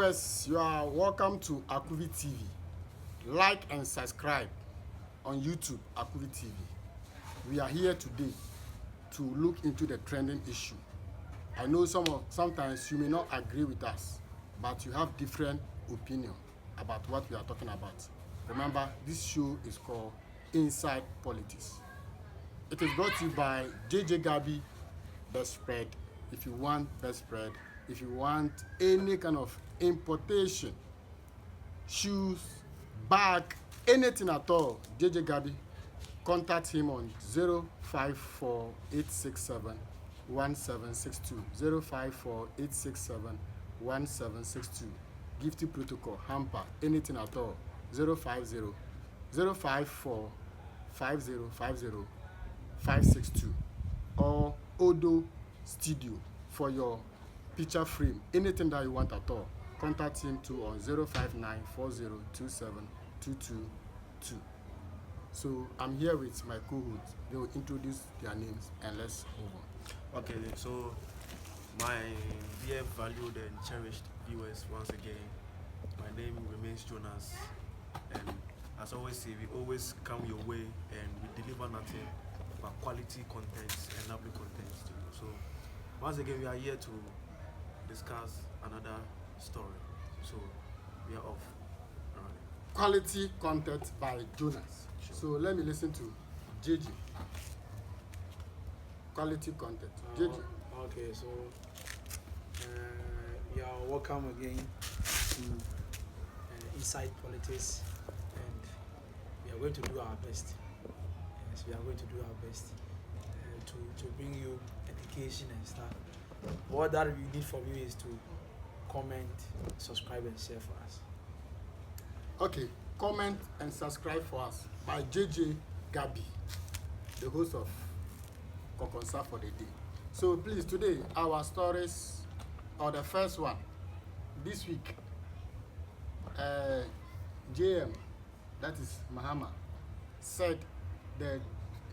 Yes, you are welcome to Akuvi TV. Like and subscribe on YouTube, Akuvi TV. We are here today to look into the trending issue. I know sometimes you may not agree with us, but you have different opinion about what we are talking about. Remember, this show is called Inside Politics. It is brought to you by JJ Gabi Best Spread. If you want best spread, if you want any kind of importation, shoes, bag, anything at all, JJ Gabi, contact him on 054-867-1762. 054-867-1762. Gifty protocol, hamper, anything at all, 050-054-5050-562. Or Odo Studio for your picture frame, anything that you want at all. Contact him too on 05940272222. So I'm here with my co-hosts. They will introduce their names and let's move on. Okay, so my dear, valued and cherished viewers, once again, my name remains Jonas, and as I always say, we always come your way and we deliver nothing but quality contents and lovely contents to you. So once again, we are here to discuss another story. So we are off. All right. Quality content by Jonas. Sure. So let me listen to JJ. Quality content. JJ. Okay, so you are welcome again to Inside Politics, and we are going to do our best. Yes, we are going to do our best to bring you education and stuff. What that we need from you is to comment, subscribe, and share for us. Okay, comment and subscribe for us by JJ Gabi, the host of Kokonsa for the day. So please, today our stories, or the first one this week, JM, that is Mahama, said the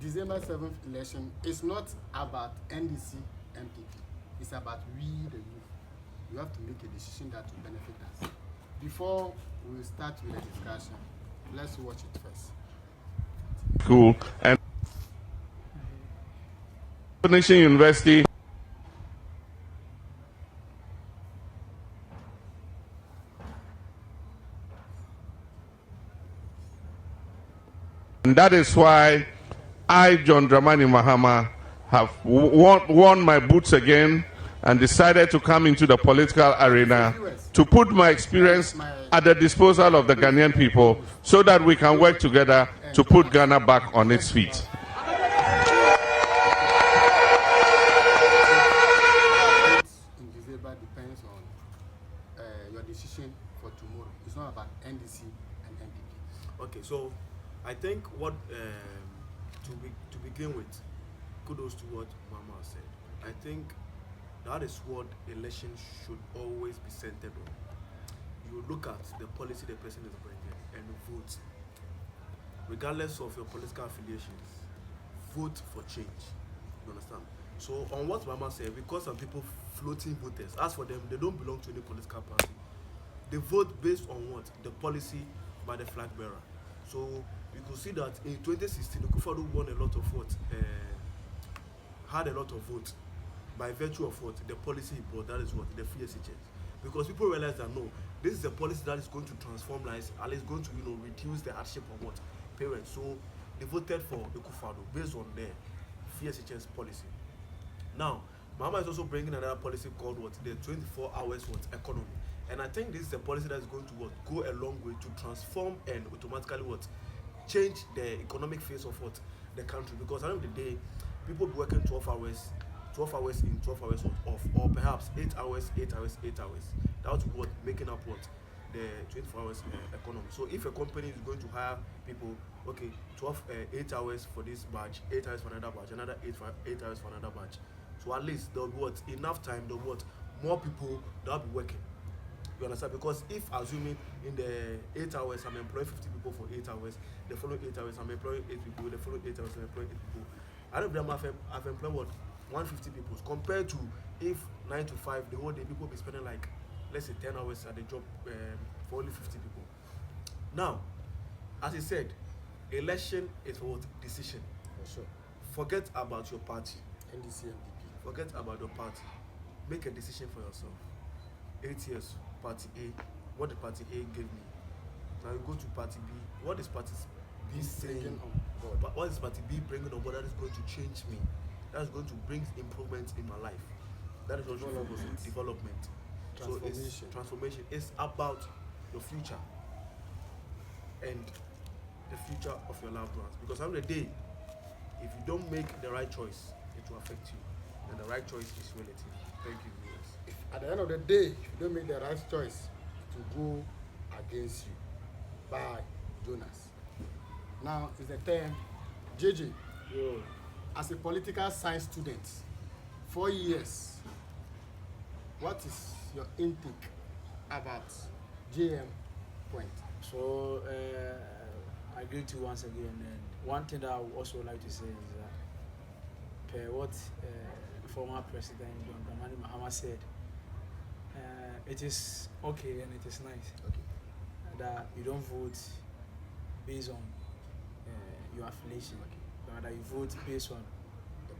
December 7th election is not about NDC, NPP. It's about we, the youth. You have to make a decision that will benefit us. Before we start with the discussion, let's watch it first. School and Nation University. And that is why I, John Dramani Mahama, have worn my boots again and decided to come into the political arena to put my experience at the disposal of the Ghanaian people so that we can work together to put Ghana back on its feet. In December depends on your decision for tomorrow. It's not about NDC and NPP. Okay, so I think what to begin with, kudos to what Mama said. I think that is what election should always be centered on. You look at the policy the person is bringing and vote, regardless of your political affiliations. Vote for change. You understand? So on what Mama said, because some people floating voters, as for them, they don't belong to any political party. They vote based on what? The policy by the flag bearer. So you could see that in 2016, Akufo-Addo won a lot of votes, had a lot of votes by virtue of what? The policy he brought, that is what? The free exchange. Because people realize that no, this is a policy that is going to transform lives and is going to reduce the hardship of what? Parents. So they voted for Akufo-Addo based on their free exchange policy. Now, Mama is also bringing another policy called what? The 24 hours what? Economy. And I think this is a policy that is going to what? Go a long way to transform and automatically what? Change the economic face of what? The country. Because at the end of the day, people be working 12 hours in, 12 hours off, or perhaps 8 hours, 8 hours, 8 hours. That's what making up what? The 24 hours economy. So if a company is going to hire people, okay, 8 hours for this batch, 8 hours for another batch, another 8 hours for another batch. So at least there'll be what? Enough time, there'll be what? More people that'll be working. You understand? Because if assuming in the 8 hours I'm employing 50 people for 8 hours, the following 8 hours I'm employing 8 people, the following 8 hours I'm employing 8 people. I don't know I've employed what? 150 people compared to if 9 to 5 the whole day people be spending like let's say 10 hours at the job for only 50 people. Now, as he said, election is what decision. For sure. Forget about your party. NDC, NPP. Forget about your party. Make a decision for yourself. 8 years, party A. What the party A gave me. Now you go to party B. What is party B saying? But what is party B bringing on board that is going to change me? That is going to bring improvements in my life. That is what you focus on. Development. Transformation. So it's transformation. It's about your future and the future of your loved ones. Because at the end of the day, if you don't make the right choice, it will affect you. And the right choice is relative. Thank you, viewers. At the end of the day, if you don't make the right choice, it will go against you. By Jonas. Now is the term, JJ. Yo. As a political science student, 4 years, what is your intake about JM point? So I agree to you once again. And one thing that I would also like to say is that per what former President John Dramani Mahama said, it is okay and it is nice that you don't vote based on your affiliation, but that you vote based on the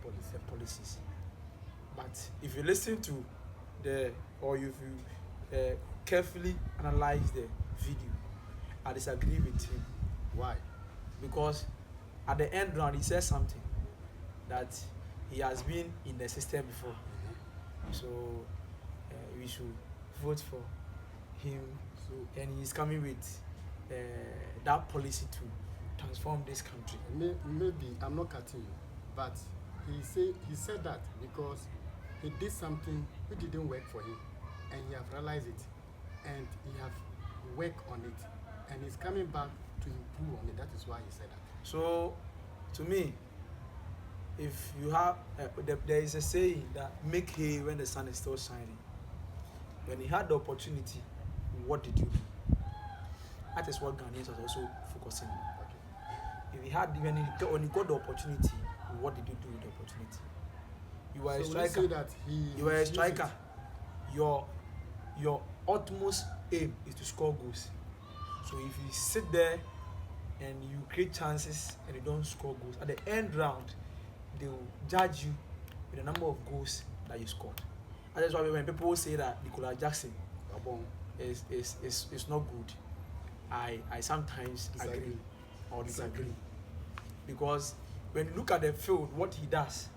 policies. But if you listen to if you carefully analyze the video, I disagree with him. Why? Because at the end round he said something that he has been in the system before, so we should vote for him. So, and he's coming with that policy to transform this country. Maybe I'm not cutting you, but he said that because he did something which didn't work for him, and he have realized it, and he have worked on it, and he's coming back to improve on it. That is why he said that. So, to me, if you have there is a saying that make hay when the sun is still shining. When he had the opportunity, what did you do? That is what Ghanaians are also focusing on. If he had, when he got the opportunity, what did you do with the opportunity? You were a striker. Say that you were a striker. Your utmost aim is to score goals. So if you sit there and you create chances and you don't score goals, at the end round, they will judge you with the number of goals that you scored. And that's why when people say that Nicola Jackson is not good, I sometimes agree or disagree. Because when you look at the field, what he does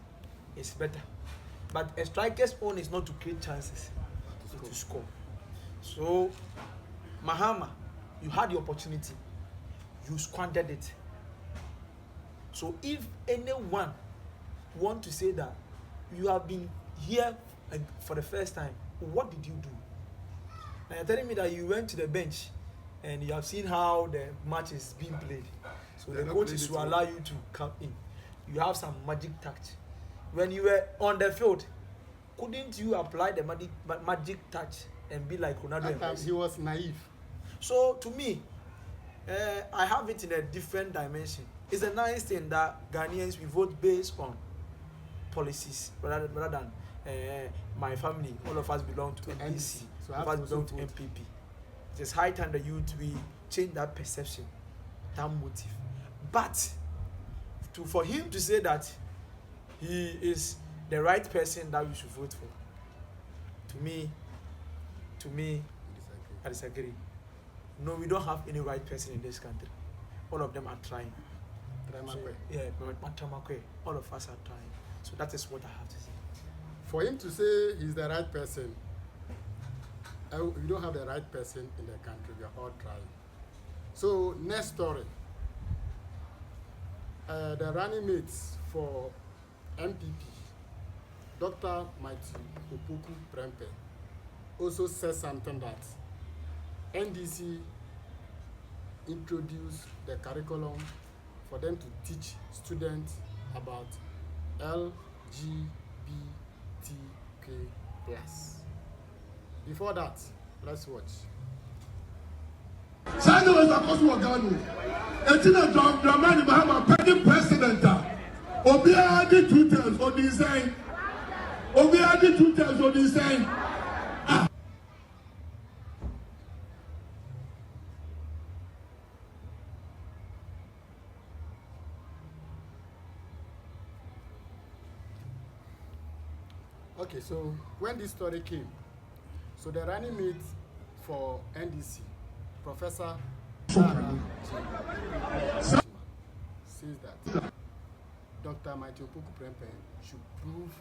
is better. But a striker's own is not to create chances, it's to score. So, Mahama, you had the opportunity, you squandered it. So if anyone want to say that you have been here for the first time, what did you do? Now you're telling me that you went to the bench and you have seen how the match is being played. So the coach is to allow you to come in. You have some magic touch. When you were on the field, couldn't you apply the magic touch and be like Ronaldo? That time he was naive. So to me, I have it in a different dimension. It's a nice thing that Ghanaians, we vote based on policies rather than my family. All of us belong to NDC. So all of us belong to NPP. It is high time that youth we change that perception, that motive. But for him to say that he is the right person that we should vote for, to me, I disagree. No, we don't have any right person in this country. All of them are trying. So, yeah, all of us are trying. So that is what I have to say. For him to say he's the right person, we don't have the right person in the country. We are all trying. So next story. The running mates for NPP, Dr. Mighty Opoku Prempe, also said something that NDC introduced the curriculum for them to teach students about LGBTQ+. Before that, let's watch. China was a Cosmo Ghana. Etina John Dramani Mahama, petty president. Obia did 2 terms on design. Obia did 2 terms on design. Okay, so when this story came, so the running mate for NDC, Professor Sarah says that Dr. Matthew Poku Prempeh should prove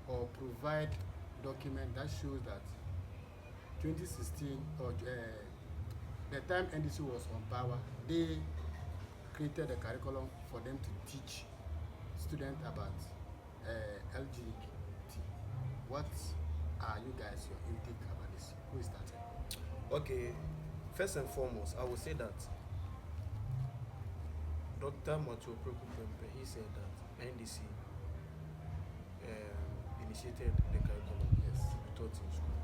or provide document that shows that 2016 or the time NDC was on power, they created a curriculum for them to teach students about LGBT. What are you guys, your intake about this? Who is starting? Okay, first and foremost, I will say that Dr. Matthew Prempeh, he said that NDC initiated the curriculum to be taught in school.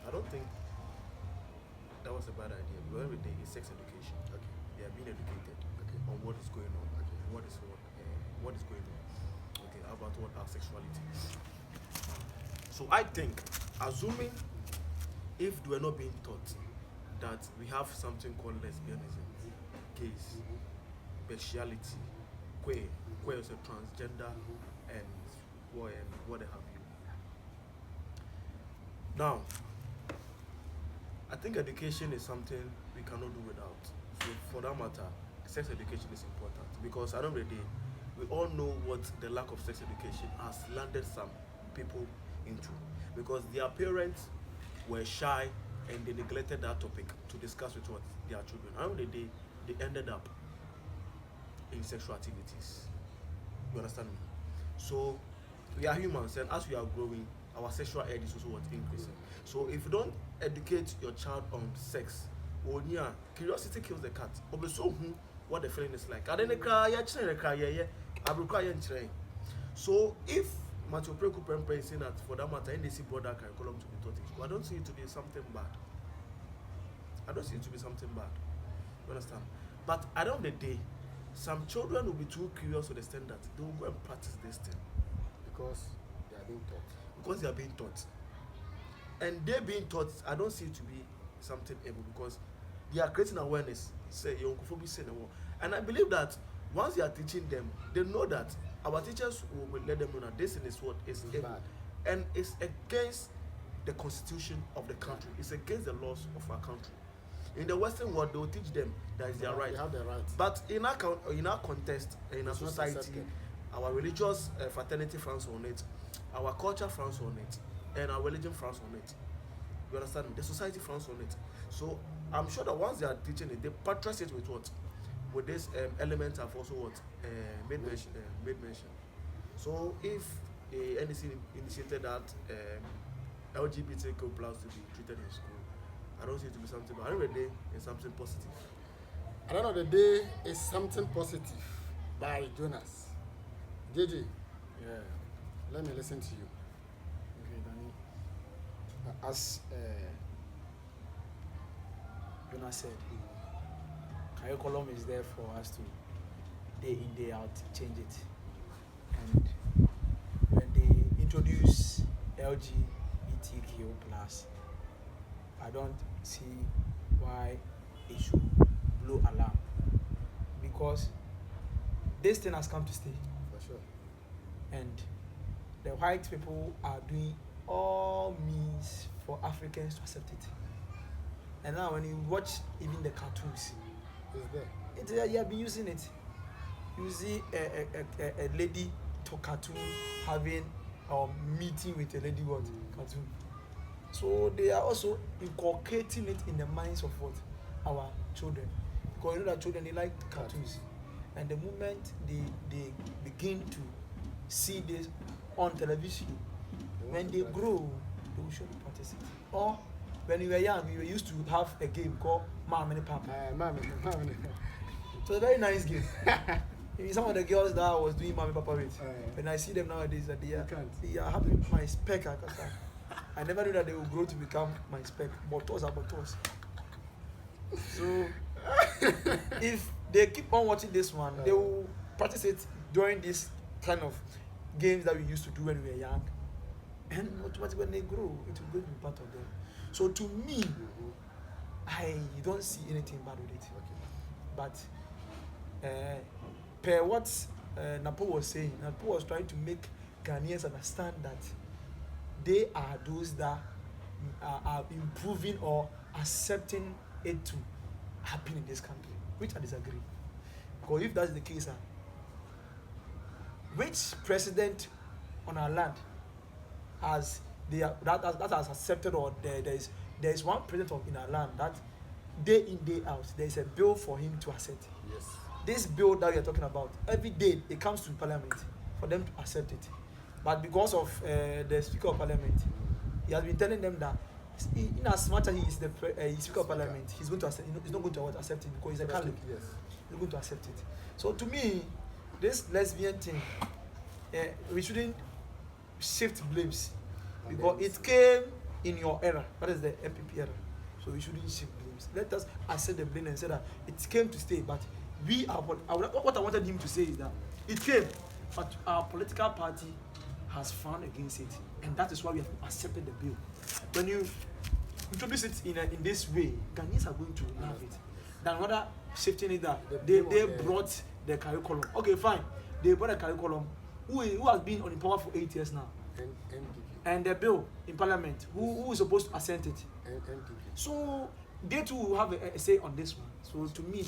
I don't think that was a bad idea because every day is sex education. Okay. They are being educated Okay. on what is going on, Okay. what is going on. Okay, about what our sexuality. So I think, assuming if they were not being taught that we have something called lesbianism, gays, bestiality, queer is a transgender, and what have you. Now, I think education is something we cannot do without. So for that matter, sex education is important because at the end of the day, we all know what the lack of sex education has landed some people into because their parents were shy and they neglected that topic to discuss with what their children. At the end of the day, they ended up in sexual activities. You understand me? So we are humans, and as we are growing, our sexual urge is also what increasing. So if you don't educate your child on sex, curiosity kills the cat. What the feeling is like. So if Matthew Prempeh is saying that for that matter, NDC brought that curriculum to be taught in school, I don't see it to be something bad. I don't see it to be something bad. You understand? But at the end of the day, some children will be too curious to the extent that they will go and practice this thing. Because they are being taught. Because they are being taught. And they being taught, I don't see it to be something able because they are creating awareness. And I believe that once they are teaching them, they know that our teachers will let them know that this is what is able. And it's against the constitution of the country. It's against the laws of our country. In the Western world, they will teach them that is their right. They have the right. But in our context, in our society, our religious fraternity frowns on it, our culture frowns on it, and our religion frowns on it. You understand me? The society frowns on it. So I'm sure that once they are teaching it, they buttress it with what? With this element of also what made mention. So if the NDC initiated that LGBTQ plus to be treated in school, I don't see it to be something, but at the end of the day, it's something positive. At the end of the day, it's something positive by Jonas. JJ, Yeah. let me listen to you. Okay, Danny. As Jonas said, curriculum is there for us to day in, day out change it. And when they introduce LGBTQ plus, I don't see why it should blow alarm because this thing has come to stay. For sure. And the white people are doing all means for Africans to accept it. And now when you watch even the cartoons, It's there. you have been using it. You see a lady to cartoon having a meeting with a lady cartoon. So they are also inculcating it in the minds of what? Our children. Because you know that children, they like cartoons. And the moment they begin to see this on television, when they grow, they will surely practice it. Or when we were young, we used to have a game called Mom and Papa. So a very nice game. Some of the girls that I was doing Mom and Papa with, when I see them nowadays, that they are having my spec. I never knew that they would grow to become my spec. Botos are botos. So if they keep on watching this one, they will practice it during this kind of games that we used to do when we were young. And automatically when they grow, it will be part of them. So to me, I don't see anything bad with it. Okay. But per what Napo was saying, Napo was trying to make Ghanaians understand that they are those that are improving or accepting it to happen in this country, which I disagree. Because if that's the case, which president on our land has that has accepted, or there is one president in our land that day in day out there is a bill for him to accept. Yes. This bill that we are talking about, every day it comes to Parliament for them to accept it. But because of the Speaker of Parliament, he has been telling them that in as much as he is the Speaker of Parliament, he's going to accept. He's not going to accept it because he's a Catholic. Yes. He's going to accept it. So to me, this lesbian thing, we shouldn't shift blames because it came in your era. That is the NPP era. So we shouldn't shift blames. Let us accept the blame and say that it came to stay. But what I wanted him to say is that it came, but our political party has frowned against it, and that is why we have accepted the bill. When you introduce it in this way, Ghanaians are going to love it. Than rather shifting it that they brought the curriculum. Okay, fine. They brought the curriculum. Who has been on the power for 8 years now? NPP. And the bill in Parliament, who is supposed to assent it? NPP. So they too will have a say on this one. So to me,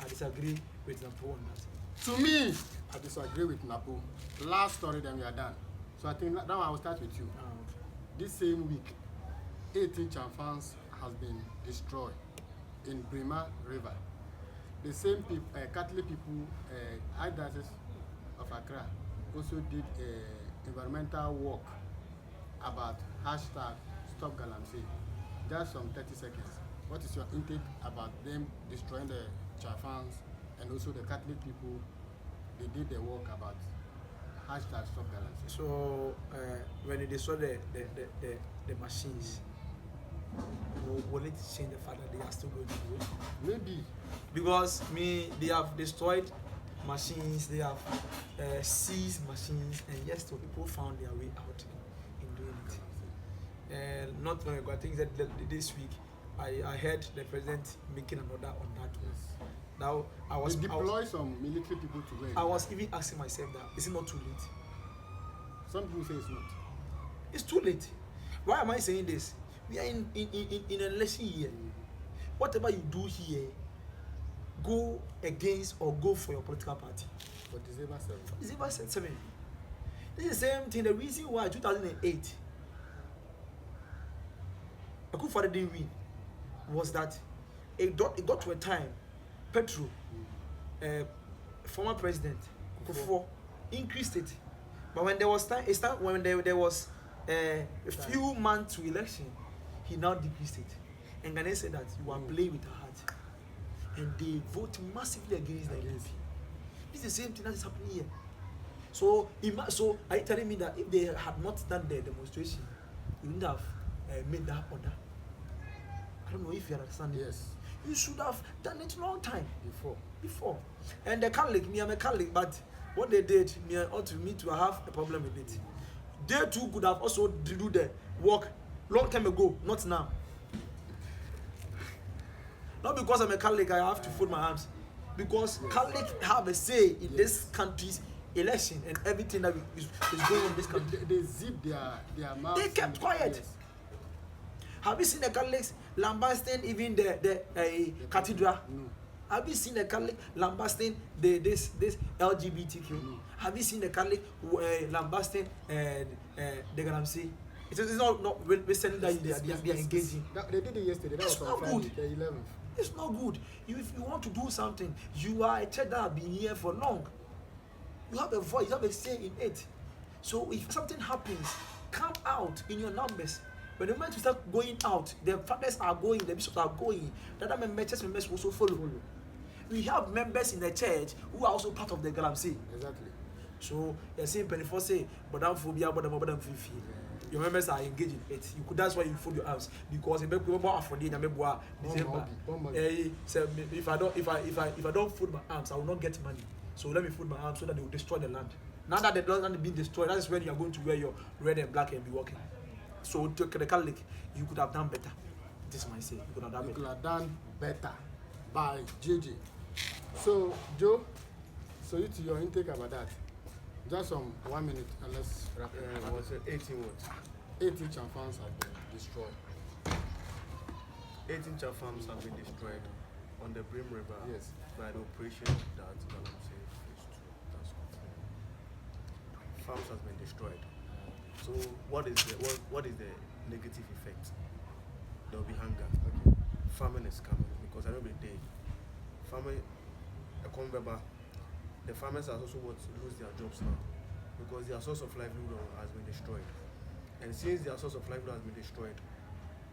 I disagree with Napo on that. To me, I disagree with Napo. Last story, then we are done. So I think now I will start with you. This same week, 18 chamfans has been destroyed in Brima River. The same people, Catholic people, Diocese of Accra, also did environmental work about hashtag Stop Galamsey. Just some 30 seconds. What is your intake about them destroying the chamfans and also the Catholic people? They did the work about hashtag Stop Galamsey. So when they destroy the machines, will it change the fact that they are still going to do it? Maybe. Because they have destroyed machines, they have seized machines, and yes, so people found their way out in doing it. Not long ago, I think that this week, I heard the president making an order on that one. Now I was deploy some military people to go. I was even asking myself that is it not too late? Some people say it's not. It's too late. Why am I saying this? We are in an election year. Whatever you do here, go against or go for your political party. For December 7. December 7. This is the same thing. The reason why 2008 Akufo-Addo didn't win was that it got to a time Petro, former president Akufo, increased it. But when there was when there was a few months to election, he now decreased it. And Ghanaians said that you are playing with her heart. And they vote massively against the NPP. This is the same thing that is happening here. So are you telling me that if they had not done the demonstration, you wouldn't have made that order? I don't know if you understand. Yes. You should have done it long time Before. And the Catholic, I'm a Catholic, but what they did, ought to me to have a problem with it. They too could have also do the work long time ago, not now. Not because I'm a Catholic, I have to fold my arms. Because Catholics have a say in this country's election and everything that is going on in this country. They zip their mouths. They kept quiet. Yes. Have you seen the Catholics lambasting even the cathedral? No. Have you seen the Catholic lambasting this LGBTQ? No. Have you seen the Catholic lambasting the Galamsey? It's not recently that they are engaging. They did it yesterday. That It's was not on Friday, good. the 11th. It's not good. If you want to do something, you are a church that has been here for long. You have a voice, you have a say in it. So if something happens, come out in your numbers. When the moment you start going out, the fathers are going, the bishops are going, the other church members will also follow. We have members in the church who are also part of the Galamsey. Exactly. So you're saying 24 say, but I'm phobia, but I'm fifi. Your members are engaged in it. That's why you fold your arms because if I don't fold my arms, I will not get money. So let me fold my arms so that they will destroy the land. Now that the land is being destroyed, that is when you are going to wear your red and black and be walking. So to the Catholic, you could have done better. This is my say. You could have done better. By JJ. So Joe, so you to your intake about that. Just 1 minute and let's wrap it. Was it 18 words? 18 chaff farms have been destroyed. 18 chaff farms have been destroyed on the Brim River. Yes. By the operation that Galamsey phase 2. That's confirmed. Farms has been destroyed. So what is the negative effect? There will be hunger. Okay. Famine is coming because every day, famine, the farmers are also what lose their jobs now because their source of livelihood has been destroyed. And since their source of livelihood has been destroyed,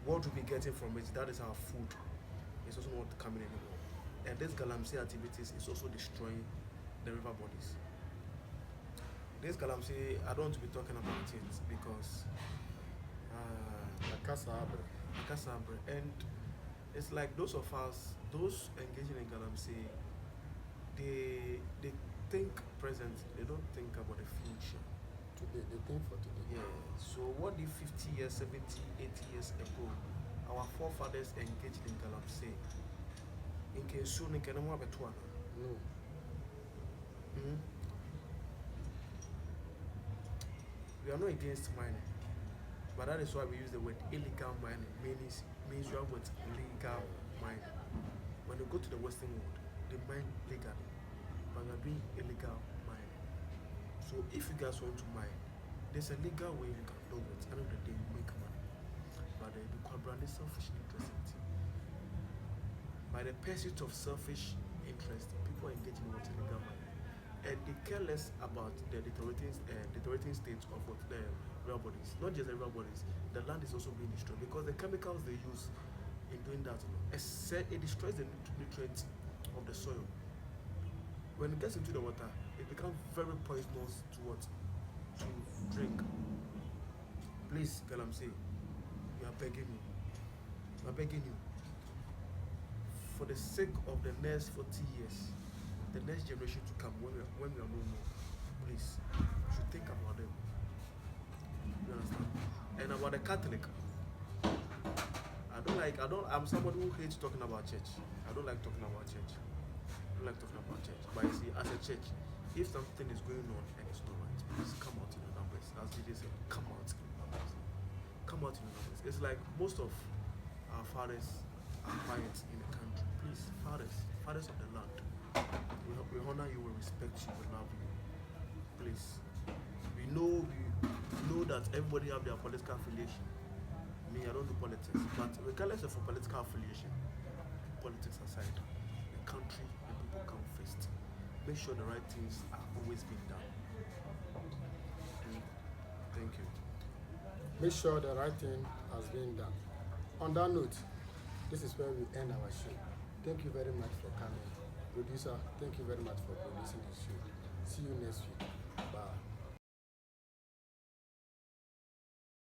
what we'll be getting from it, that is our food, is also not coming anymore. And this Galamsey activities is also destroying the river bodies. This Galamsey, I don't want to be talking about it because Akasabre, and it's like those of us, those engaging in Galamsey, they think present, they don't think about the future. Today, they think for today. Yeah. So what if 50 years, 70, 80 years ago, our forefathers engaged in Galamsey? In case soon, in Kenoma Betuana. No. We are not against mining, but that is why we use the word illegal mining. Means you have what legal mining. When you go to the Western world, they mine legally, but we are doing illegal mining. So if you guys want to mine, there's a legal way you can do it. At the end of the day, you make money. But the brand is selfish interest. By the pursuit of selfish interest, people engage in what illegal mining. And they care less about the deteriorating state of what the river bodies. Not just the river bodies, the land is also being destroyed because the chemicals they use in doing that, it destroys the nutrients of the soil. When it gets into the water, it becomes very poisonous to what? To drink. Please, Galamsey, we are begging you. We are begging you. For the sake of the next 40 years, the next generation to come, when we are no more, please, you should think about them. You understand? And about the Catholic, I'm somebody who hates talking about church. I don't like talking about church. But you see, as a church, if something is going on and it's not right, please come out in your numbers. As DJ said, come out in your numbers. Come out in your numbers. It's like most of our fathers are quiet in the country. Please, fathers of the land, we honor you, we respect you, we love you. Please. We know that everybody have their political affiliation. Me, I don't do politics, but regardless of a political affiliation, politics aside, the country and people come first. Make sure the right things are always being done. Thank you. Make sure the right thing has been done. On that note, this is where we end our show. Thank you very much for coming. Producer, thank you very much for producing this show. See you next week. Bye.